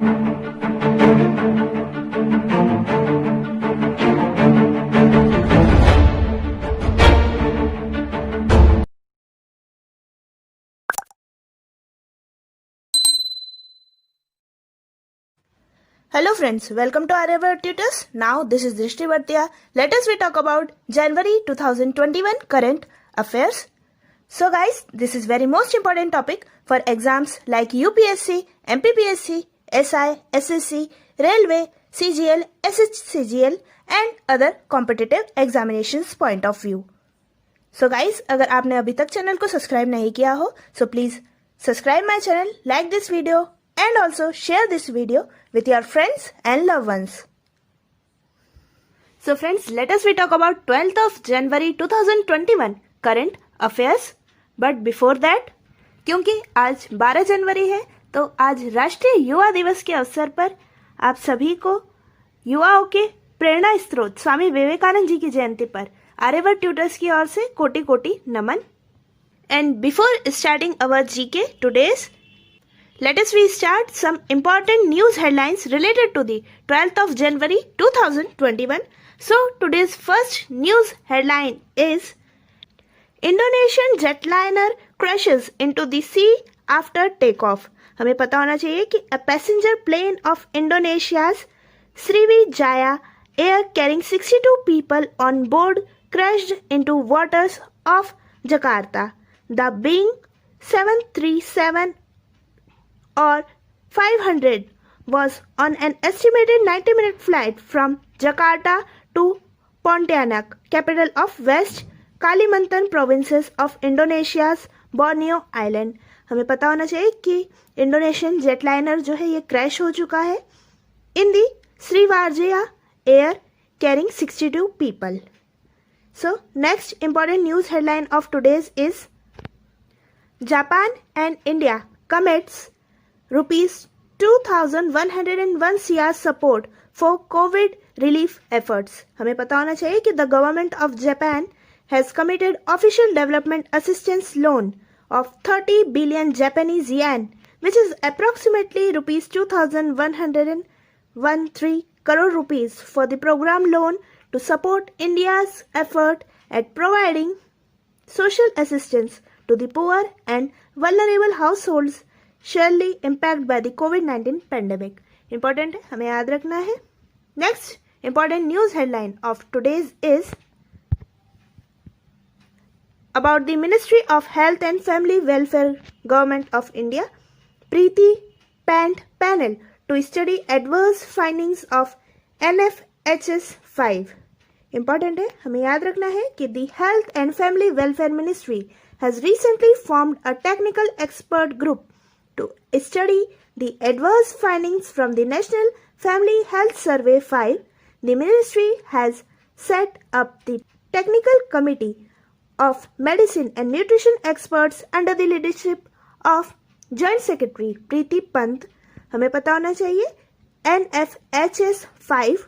Hello friends, welcome to Aryavar Tutors. Now this is Drishti Bhartiya. Let us we talk about January 2021 current affairs. So guys, this is very most important topic for exams like UPSC, MPPSC, SI, SSC, Railway, CGL, SHCGL and other competitive examinations point of view. So guys, अगर आपने अभी तक channel को subscribe नहीं किया हो, so please subscribe my channel, like this video and also share this video with your friends and loved ones. So friends, let us we talk about 12th of January 2021 current affairs. But before that, क्योंकि आज 12 जनवरी है तो आज राष्ट्रीय युवा दिवस के अवसर पर आप सभी को युवाओं के प्रेरणा स्रोत स्वामी विवेकानंद जी की जयंती पर आर्यवर्त ट्यूटर्स की ओर से कोटि कोटि नमन. And before starting our GK today's, let us we start some important news headlines related to the 12th of January 2021. So today's first news headline is Indonesian jetliner crashes into the sea after takeoff. हमें पता होना चाहिए कि a passenger plane of Indonesia's Sriwijaya Air carrying 62 people on board crashed into waters of Jakarta. The Boeing 737 or 500 was on an estimated 90-minute flight from Jakarta to Pontianak, capital of West Kalimantan provinces of Indonesia's Borneo Island. हमें पता होना चाहिए कि Indonesian jetliner जो है ये crash हो चुका है इन दी श्रीवाजया air carrying 62 people. So next important news headline of today's is Japan and India commits Rupees 2,101 CR support for COVID relief efforts. हमें पता होना चाहिए कि the government of Japan has committed official development assistance loan of 30 billion Japanese yen, which is approximately Rupees 2,113 crore rupees for the program loan to support India's effort at providing social assistance to the poor and vulnerable households surely impacted by the COVID-19 pandemic. Important है, हमें याद रखना है. Next important news headline of today's is about the Ministry of Health and Family Welfare Government of India Preeti Pant panel to study adverse findings of NFHS 5. Important है, हमें याद रखना है कि the Health and Family Welfare Ministry has recently formed a technical expert group to study the adverse findings from the National Family Health Survey 5. The ministry has set up the technical committee of medicine and nutrition experts under the leadership of Joint Secretary Preeti Pant. हमें पता होना चाहिए NFHS 5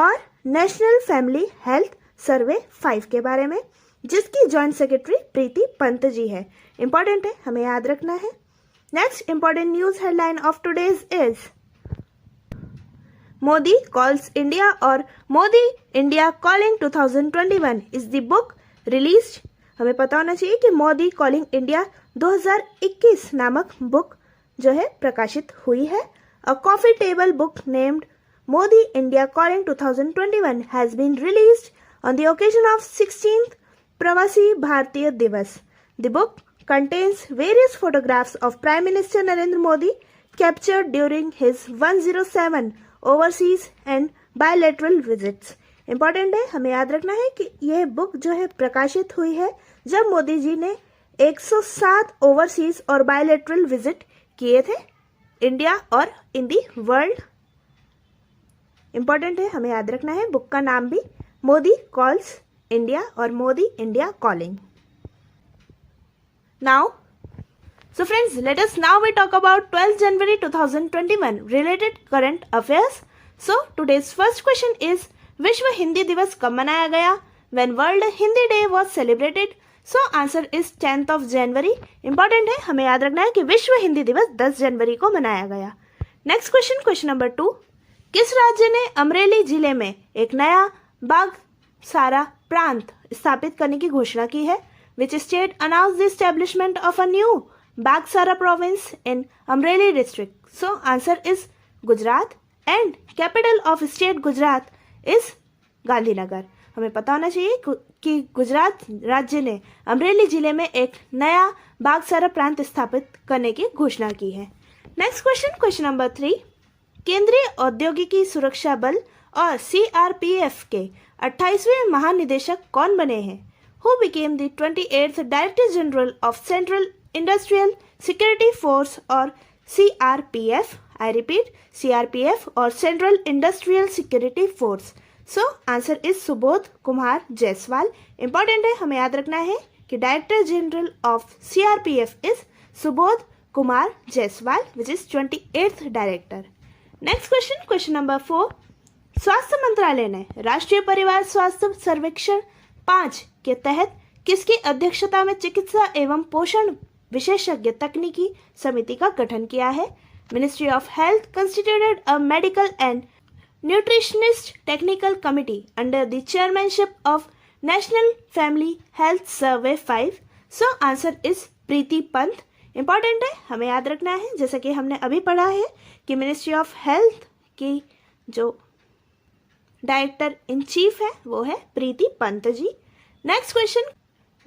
और national family health survey 5 के बारे में, जिसकी joint secretary Preeti Pant ji है. इंपॉर्टेंट है, हमें याद रखना है. Next important news headline of today's is Modi calls India और Modi India calling 2021 is the book released. हमें पता होना चाहिए कि मोदी कॉलिंग इंडिया 2021 नामक बुक जो है प्रकाशित हुई है. A coffee table book named Modi India Calling 2021 has been released on the occasion of 16th Pravasi Bharatiya Divas. The book contains various photographs of Prime Minister Narendra Modi captured during his 107 overseas and bilateral visits. Important है, हमें याद रखना है कि यह book जो है प्रकाशित हुई है जब मोदी जी ने 107 ओवरसीज और बायलैटरल विजिट किए थे इंडिया और इन दी वर्ल्ड. इंपॉर्टेंट है, हमें याद रखना है बुक का नाम भी मोदी कॉल्स इंडिया और Modi India calling. Now so friends, let us now we talk about 12th January 2021 related current affairs. So today's first question is विश्व हिंदी दिवस कब मनाया गया? When World Hindi Day was celebrated? So answer is 10th of January. Important है, हमें याद रखना है कि विश्व हिंदी दिवस 10 जनवरी को मनाया गया. नेक्स्ट क्वेश्चन, क्वेश्चन नंबर 2, किस राज्य ने अमरेली जिले में एक नया बागसारा प्रांत स्थापित करने की घोषणा की है? Which state announce the establishment of a new Bagasara province in Amreli district? So answer is Gujarat and capital of state Gujarat is Gandhinagar. हमें पता होना चाहिए कि गुजरात राज्य ने अमरेली जिले में एक नया बागसारा प्रांत स्थापित करने की घोषणा की है। नेक्स्ट क्वेश्चन, क्वेश्चन नंबर 3, केंद्रीय औद्योगिकी सुरक्षा बल और CRPF के 28वें महानिदेशक कौन बने हैं? Who became the 28th director general of central industrial security force और CRPF? आई रिपीट, CRPF और central industrial security force. So answer is Subodh Kumar Jaiswal. Important है, हमें याद रखना है कि director general of CRPF is Subodh Kumar Jaiswal, which is 28th director. Next question, question number 4, स्वास्थ्य मंत्रालय ने राष्ट्रीय परिवार स्वास्थ्य सर्वेक्षण 5 के तहत किसकी अध्यक्षता में चिकित्सा एवं पोषण विशेषज्ञ तकनीकी समिति का गठन किया है? Ministry of health constituted a medical and nutritionist technical committee under the chairmanship of national family health survey 5। So answer is Preeti Pant. Important है, हमें याद रखना है, जैसा कि हमने अभी पढ़ा है कि मिनिस्ट्री ऑफ हेल्थ की जो डायरेक्टर इन चीफ है वो है प्रीति पंत जी। नेक्स्ट क्वेश्चन,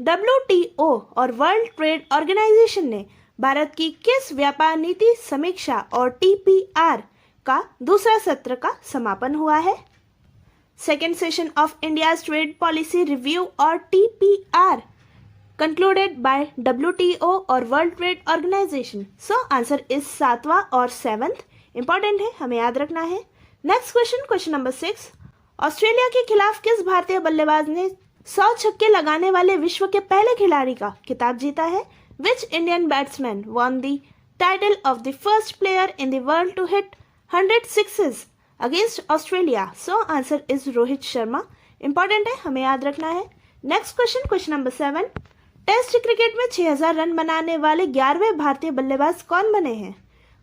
WTO और वर्ल्ड ट्रेड ऑर्गेनाइजेशन ने भारत की किस व्यापार नीति समीक्षा और TPR का दूसरा सत्र का समापन हुआ है? Second session of India's trade policy review और TPR concluded by WTO और world trade organisation. So answer is 7वां और 7th। इंपॉर्टेंट है, हमें याद रखना है। Next question, question number 6, Australia के खिलाफ किस भारतीय बल्लेबाज ने 100 छक्के लगाने वाले विश्व के पहले खिलाड़ी का खिताब जीता है? Which Indian batsman won the title of the first player in the world to hit 100 sixes against Australia? So answer is Rohit Sharma. Important है, हमें याद रखना है। Next question, question number 7, test cricket में 6000 रन बनाने वाले 11वें भारतीय बल्लेबाज कौन बने हैं?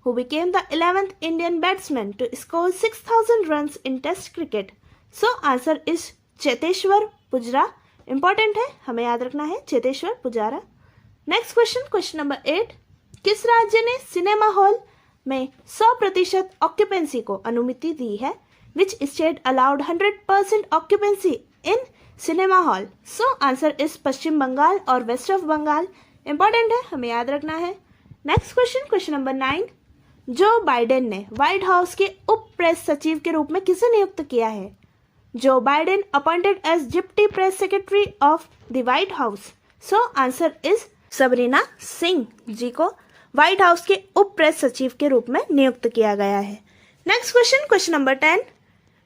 Who became the 11th Indian batsman to score 6000 runs in Test cricket? So answer is Cheteshwar Pujara. Important है, हमें याद रखना है Cheteshwar Pujara. Next question, question number 8, किस राज्य ने सिनेमा हॉल में 100% ऑक्यूपेंसी को अनुमति दी है? Which state allowed 100% occupancy in cinema hall? So answer is Paschim Bengal और वेस्ट ऑफ बंगाल। इंपॉर्टेंट है, हमें याद रखना है। Next question, question number 9, Joe Biden ने व्हाइट हाउस के उप प्रेस सचिव के रूप में किसे नियुक्त किया है? Joe Biden appointed as deputy press secretary of the White House. So answer is Sabrina Singh ji को व्हाइट हाउस के उप प्रेस सचिव के रूप में नियुक्त किया गया है। नेक्स्ट क्वेश्चन, क्वेश्चन नंबर 10,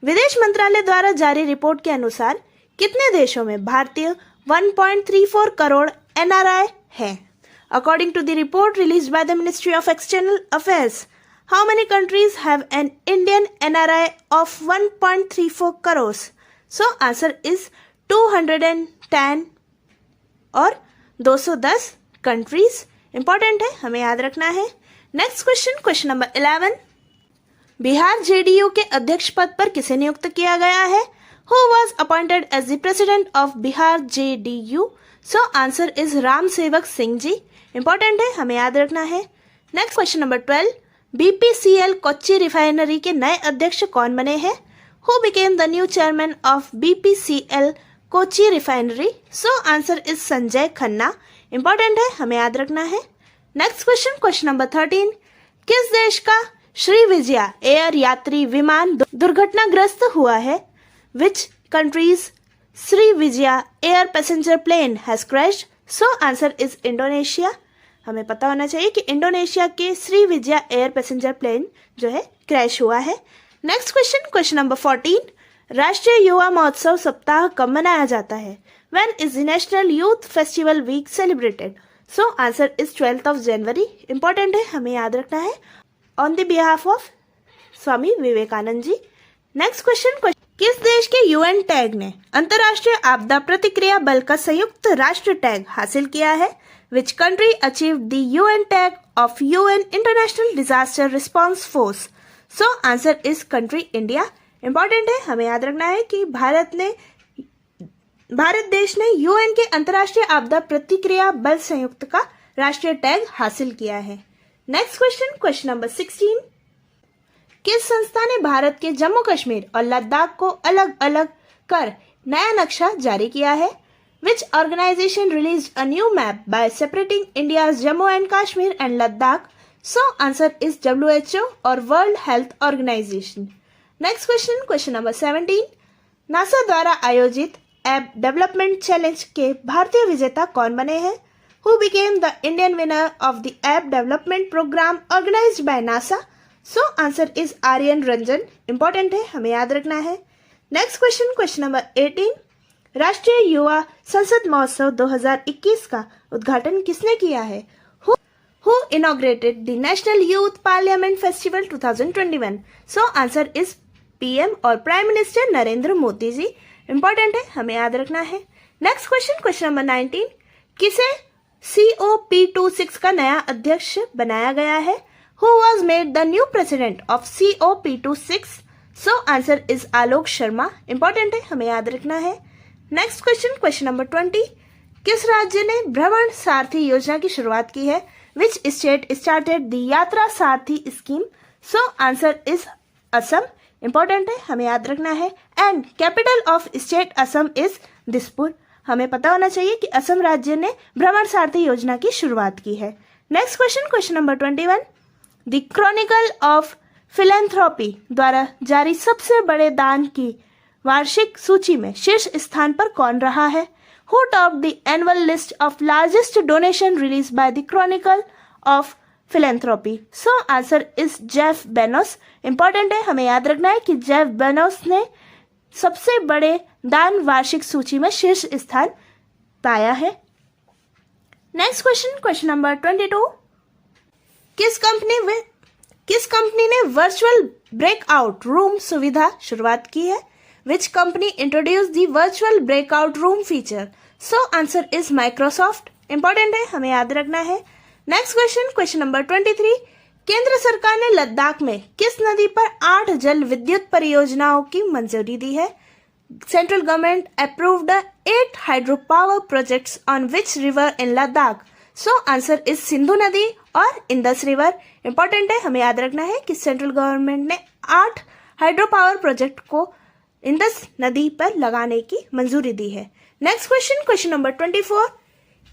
विदेश मंत्रालय द्वारा जारी रिपोर्ट के अनुसार कितने देशों में भारतीय 1.34 करोड़ NRI है? According to the report released by the Ministry of External Affairs, how many countries have an Indian NRI of 1.34 crores? So answer is 210 और 210 कंट्रीज। इंपॉर्टेंट है, हमें याद रखना है। Next question, question number 11, Bihar JDU के अध्यक्ष पद पर किसे नियुक्त किया गया है? Who was appointed as the president of Bihar JDU? So answer is Ram Sevak Singh ji. Important है, हमें याद रखना है। Next question number 12, BPCL Kochi refinery के नए अध्यक्ष कौन बने हैं? Who became the new chairman of BPCL Kochi refinery? So answer is Sanjay Khanna. Important है, हमें याद रखना है। नेक्स्ट क्वेश्चन, क्वेश्चन नंबर 13, किस देश का श्री विजया एयर यात्री विमान दुर्घटनाग्रस्त हुआ है? Which country's Sri Vijaya air passenger plane has crashed? So answer is Indonesia। हमें पता होना चाहिए कि इंडोनेशिया के Sriwijaya air passenger plane जो है क्रैश हुआ है। नेक्स्ट क्वेश्चन, क्वेश्चन नंबर 14, राष्ट्रीय युवा महोत्सव सप्ताह कब मनाया जाता है? When is the National Youth Festival Week celebrated? So answer is 12th of January। Important है, हमें याद रखना है। On the behalf of Swami Vivekananda ji. Next question, किस देश के UN टैग ने अंतर्राष्ट्रीय आपदा प्रतिक्रिया बल का संयुक्त राष्ट्र टैग हासिल किया है? Which country achieved the UN tag of UN International Disaster Response Force? So answer is country India. Important है, हमें याद रखना है कि भारत देश ने यूएन के अंतर्राष्ट्रीय आपदा प्रतिक्रिया बल संयुक्त का राष्ट्रीय टैग हासिल किया है। Next question, question number 16। किस संस्था ने भारत के जम्मू कश्मीर और लद्दाख को अलग अलग कर नया नक्शा जारी किया है? Which organization released a new map by separating India's Jammu and Kashmir and Ladakh? So answer is WHO or World Health Organization. Next question, question number 17. NASA द्वारा आयोजित ऐप डेवलपमेंट चैलेंज के भारतीय विजेता कौन बने हैं? Who became the Indian winner of the app development program organized by NASA? So answer is Aryan Ranjan. Important है, हमें याद रखना है। Next question, question number 18। राष्ट्रीय युवा संसद महोत्सव 2021 का उद्घाटन किसने किया है? Who inaugurated the National Youth Parliament Festival 2021? So answer is PM और prime minister Narendra Modi ji. Important है, हमें याद रखना है। Next question, question number 19। किसे COP26 का नया अध्यक्ष बनाया गया है? Who was made the new president of COP26? So answer is Alok Sharma. Important है, हमें याद रखना है। Next question, question number 20। किस राज्य ने भ्रमण सारथी योजना की शुरुआत की है? Which state started the यात्रा सारथी scheme? So answer is Assam. Important है, हमें याद रखना है। And capital of state Assam is Dispur. हमें पता होना चाहिए कि असम राज्य ने भ्रमण सारथी योजना की शुरुआत की है। Next question, question number 21। The Chronicle of philanthropy द्वारा जारी सबसे बड़े दान की वार्षिक सूची में शीर्ष स्थान पर कौन रहा है? Who topped the annual list of largest donation released by the Chronicle of Philanthropy? So answer is Jeff Bezos। Important है, हमें याद रखना है कि जेफ बेनोस ने सबसे बड़े दान वार्षिक सूची में शीर्ष स्थान पाया है। Next question, question number 22। किस कंपनी ने वर्चुअल ब्रेकआउट रूम सुविधा शुरुआत की है? Which company introduced the virtual breakout room feature? So answer is Microsoft। Important है, हमें याद रखना है। Next question, question number 23। केंद्र सरकार ने लद्दाख में किस नदी पर 8 जल विद्युत परियोजनाओं की मंजूरी दी है? Central government approved 8 hydro power projects on which river in Ladakh? So answer is Sindhu नदी और इंदस रिवर। इंपॉर्टेंट है, हमें याद रखना है कि सेंट्रल गवर्नमेंट ने 8 हाइड्रो पावर प्रोजेक्ट को इंदस नदी पर लगाने की मंजूरी दी है। Next question, question number 24।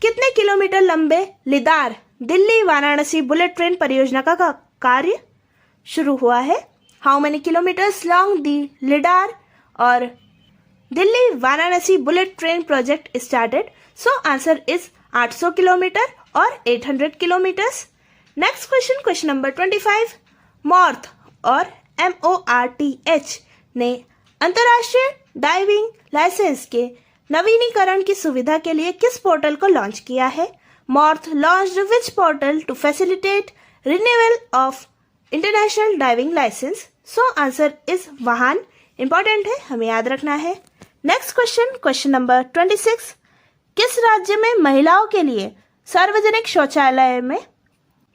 कितने किलोमीटर लंबे lidar Delhi Varanasi bullet train परियोजना का कार्य शुरू हुआ है? How many kilometres long the lidar और Delhi Varanasi bullet train project started? So answer is 800 kilometre और 800 kilometres. Next question, question number 25। MoRTH और MORTH ने अंतर्राष्ट्रीय डाइविंग लाइसेंस के नवीनीकरण की सुविधा के लिए किस पोर्टल को लॉन्च किया है? MoRTH launched which portal to facilitate renewal of international diving licence? So answer is Vahan. Important है, हमें याद रखना है। Next question, question number 26। किस राज्य में महिलाओं के लिए सार्वजनिक शौचालय में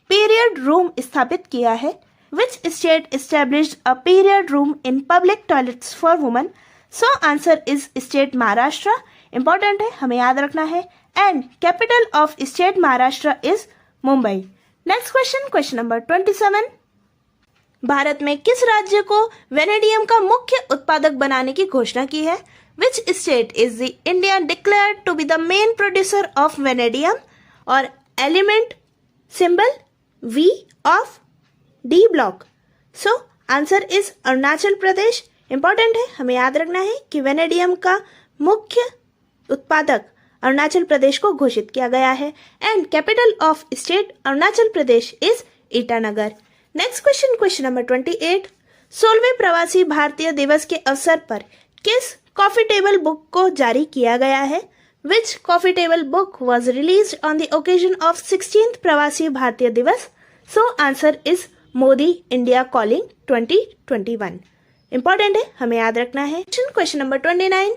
पीरियड रूम स्थापित किया है? Which state established a period room in public toilets for women? So answer is state Maharashtra। Important है, हमें याद रखना है। And capital of state Maharashtra is Mumbai. Next question, question number 27। Bharat में किस राज्य को वेनेडियम का मुख्य उत्पादक बनाने की घोषणा की है? Which state is the India declared to be the main producer of vanadium और element symbol V of D block? So answer is Arunachal Pradesh. Important है, हमें याद रखना है कि वेनेडियम का मुख्य उत्पादक अरुणाचल प्रदेश को घोषित किया गया है। And capital of state Arunachal Pradesh is Itanagar. Next question, question number 28। 16वें प्रवासी भारतीय दिवस के अवसर पर किस कॉफी टेबल बुक को जारी किया गया है? Which coffee table book was released on the occasion of 16th प्रवासी भारतीय दिवस? So answer is Modi India calling 2021। Important है, हमें याद रखना है। Question number 29।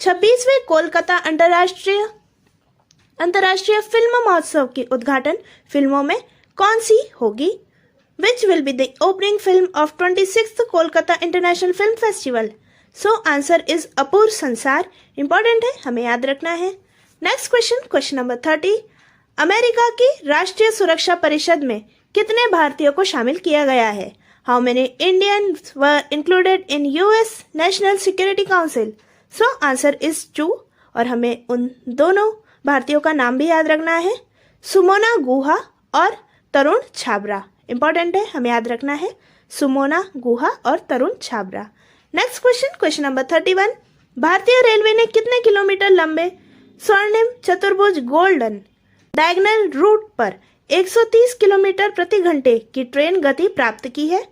26वें कोलकाता अंतर्राष्ट्रीय फिल्म महोत्सव की उद्घाटन फिल्मों में कौन सी होगी? Which will be the opening film of 26th Kolkata International Film Festival? So answer is अपूर संसार. Important है, हमें याद रखना है. Next question number 30. अमेरिका की राष्ट्रीय सुरक्षा परिषद में कितने भारतीयों को शामिल किया गया है? How many Indians were included in US national security council? So answer is 2 और हमें उन दोनों भारतीयों का नाम भी याद रखना है, सुमोना गुहा और तरुण छाबरा. इंपॉर्टेंट है, हमें याद रखना है सुमोना गुहा और Tarun Chhabra. Next question number 31. भारतीय रेलवे ने कितने किलोमीटर लंबे स्वर्णिम चतुर्भुज गोल्डन डायगोनल रूट पर 130 किलोमीटर प्रति घंटे की ट्रेन गति प्राप्त की है?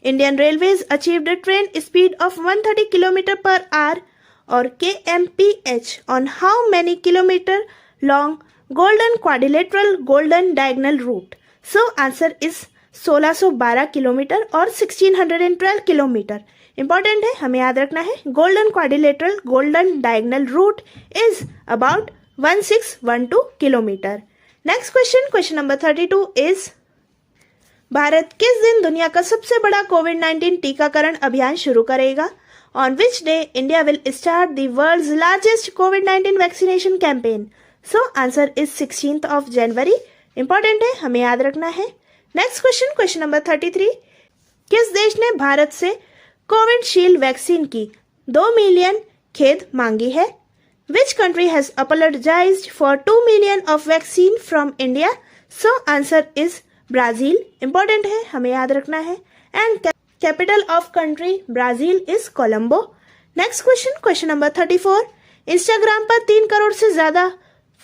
Indian railways achieved train speed of 130 kilometre per hour और kmph on how many kilometre long golden quadrilateral golden diagonal route? So answer is 1612 kilometre और 1612 किलोमीटर. इंपॉर्टेंट है, हमें याद रखना है golden quadrilateral golden diagonal route is about 1612 kilometre. Next question number 32 is भारत किस दिन दुनिया का सबसे बड़ा कोविड-19 टीकाकरण अभियान शुरू करेगा? On which day India will start the world's largest कोविड-19 vaccination campaign? So answer is 16th of January. Important है, हमें याद रखना है. Next question number 33. किस देश ने भारत से कोविशील्ड वैक्सीन की 2 मिलियन खेद मांगी है? Which country has apologized for 2 million of vaccine from India? So answer is Brazil. Important है, हमें याद रखना है. And capital of country Brazil is Colombo. Next question number 34. Instagram पर 3 करोड़ से ज्यादा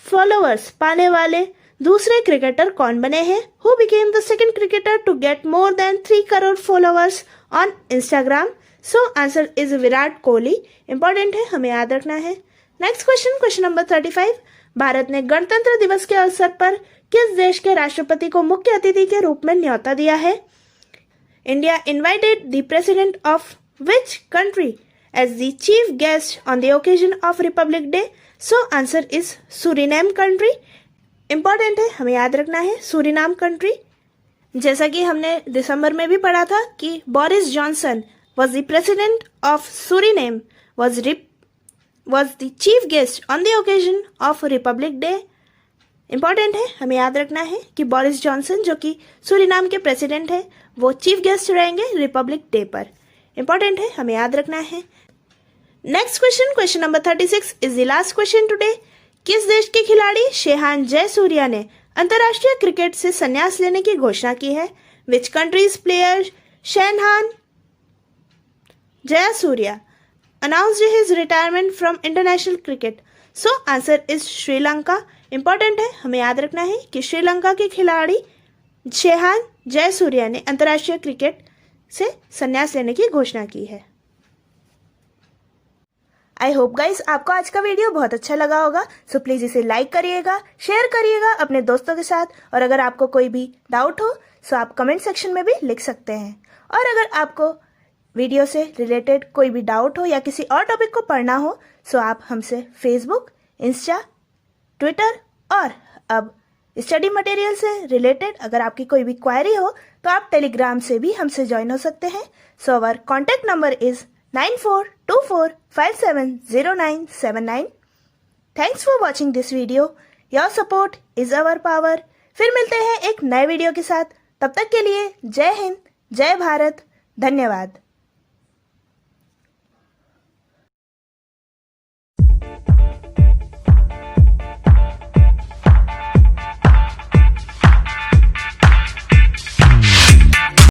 फॉलोअर्स पाने वाले दूसरे क्रिकेटर कौन बने हैं? Who became the second cricketer to get more than 3 crore followers on Instagram? So answer is Virat Kohli. Important है, हमें याद रखना है. Next question number 35. भारत ने गणतंत्र दिवस के अवसर पर किस देश के राष्ट्रपति को मुख्य अतिथि के रूप में न्योता दिया है? India invited the president of which country as the chief guest on the occasion of republic day? So answer is Suriname country. Important है, हमें याद रखना है सूरीनाम कंट्री. जैसा कि हमने दिसंबर में भी पढ़ा था कि Boris Johnson was the president of Suriname was the chief guest on the occasion of Republic Day. Important है, हमें याद रखना है कि बोरिस जॉनसन जो कि सूरीनाम के प्रेसिडेंट है वो चीफ गेस्ट रहेंगे रिपब्लिक डे पर. इंपॉर्टेंट है, हमें याद रखना है. Next question number 36 is the last question today. किस देश के खिलाड़ी शेहान जयसूर्या ने अंतर्राष्ट्रीय क्रिकेट से संन्यास लेने की घोषणा की है? Which countries player Shehan Jayasuriya announced his retirement from international cricket? So answer is Sri Lanka. Important है, हमें याद रखना है कि श्रीलंका के खिलाड़ी शेहान जयसूर्या ने अंतर्राष्ट्रीय क्रिकेट से संन्यास लेने की घोषणा की है. आई होप गाइस आपको आज का वीडियो बहुत अच्छा लगा होगा. सो प्लीज इसे लाइक करिएगा, शेयर करिएगा अपने दोस्तों के साथ. और अगर आपको कोई भी डाउट हो सो आप कमेंट सेक्शन में भी लिख सकते हैं. और अगर आपको वीडियो से रिलेटेड कोई भी डाउट हो या किसी और टॉपिक को पढ़ना हो सो आप हमसे फेसबुक, इंस्टा, ट्विटर और अब स्टडी मटेरियल से रिलेटेड अगर आपकी कोई भी क्वेरी हो तो आप टेलीग्राम से भी हमसे ज्वाइन हो सकते हैं. So our contact number is 9424570979. Thanks for watching this video. Your support is our power. फिर मिलते हैं एक नए वीडियो के साथ. तब तक के लिए जय हिंद, जय भारत, धन्यवाद.